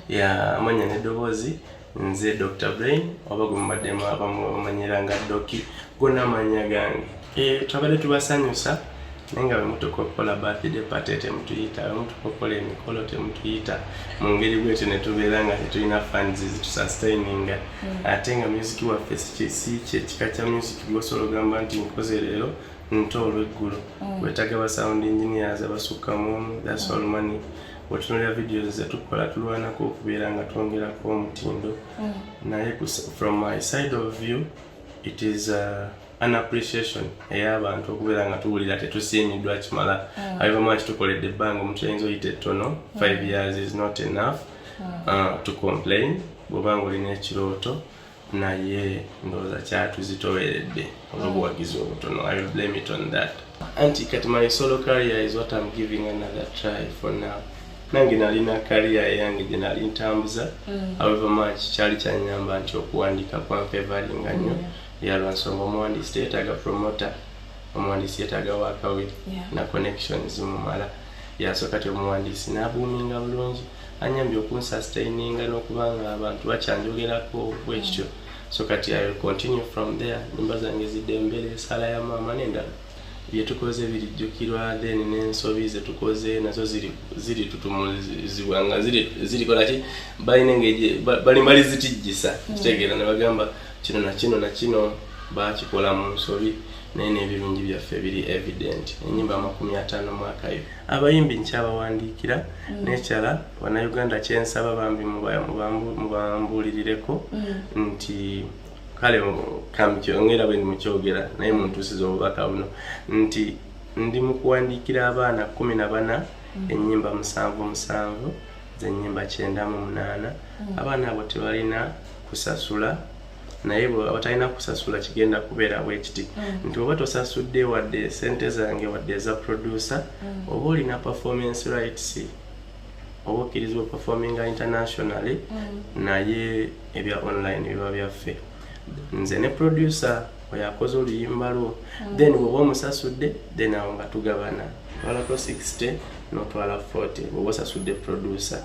ya amanya n'eddoboozi nze Dr. Brain oba gwe mubaddemu abamumanyira nga Doki gonna amanya gange. Twabadde tubasanyusa naye nga bwe mutuuka okukola birthday party temutuyita, bwe mutuuka okukola emikolo temutuyita, mu ngeri bwetyo ne tubeera nga tetulina funds zitusustaininga. Ate nga music waffe si kyekika kya music gwosobola ogamba nti nkoze leero nto olweggulo. Wetaaga ba sound engineers abasukka mu that's all money. Watunuulira videos ze tukola tulwanako okubeera nga twongerako omutindo. Naye from my side of view it is an appreciation ey'abantu okubeera nga tuwulira tetusiimiddwa kimala. However much tukoledde ebbanga omuntu ayinza oyita ettono, 5 years is not enough to complain. Bw'oba nga olina ekirooto naye ndowooza kyatuzitoweredde olw'obuwagizi obutono. I will blame it on that. Anti kati my solo career is what I'm giving another try for now. Nange nalina career yange gye nali ntambuza. However much kyali kyanyamba nti okuwandiika kwanfavoringa nnyo. Lwansonga omuwandiisi teyeetaaga promoter, omuwandiisi yeetaaga waakawe na connections mumala. So kati omuwandiisi n'abuuminga bulungi anyambye okunsustaininga n'okubanga abantu bakyanjogerako bwekityo. So kati I will continue from there. Nimba zange zidde mbere, sala ya maama n'endala bye tukoze birijjukirwa, then n'ensobi ze tukoze nazo ziri tutumuzibwa nga zirikola ki balina engeri bali zitijjisa. Kitegeera ne bagamba kino na kino na kino bakikola mu nsobi naye n'ebirungi byaffe biri evident. Ennyimba 50 mwaka yo abayimbi nkyabawandiikira n'ekyala Bannayuganda kyensaba bambi mubambuulirireko nti kale kamkyongera bwe mukyogera naye muntuusiza obubaka buno nti ndi mu kuwandiikira abaana 14 ennyimba 77 z'ennyimba 98. Abaana abo tebalina kusasula naye batalina kusasula kigenda kubeera bwekiti nti oba tosasudde wadde sente zange wadde eza producer oba olina performance rights oba okkirizibwa performinga internationally naye ebya online biba byaffe. Nze ne producer oyakoze oluyimba lwo then bw'oba omusasudde then awo nga tugabana twalako 60 n'otwala 40 bw'oba osasudde producer.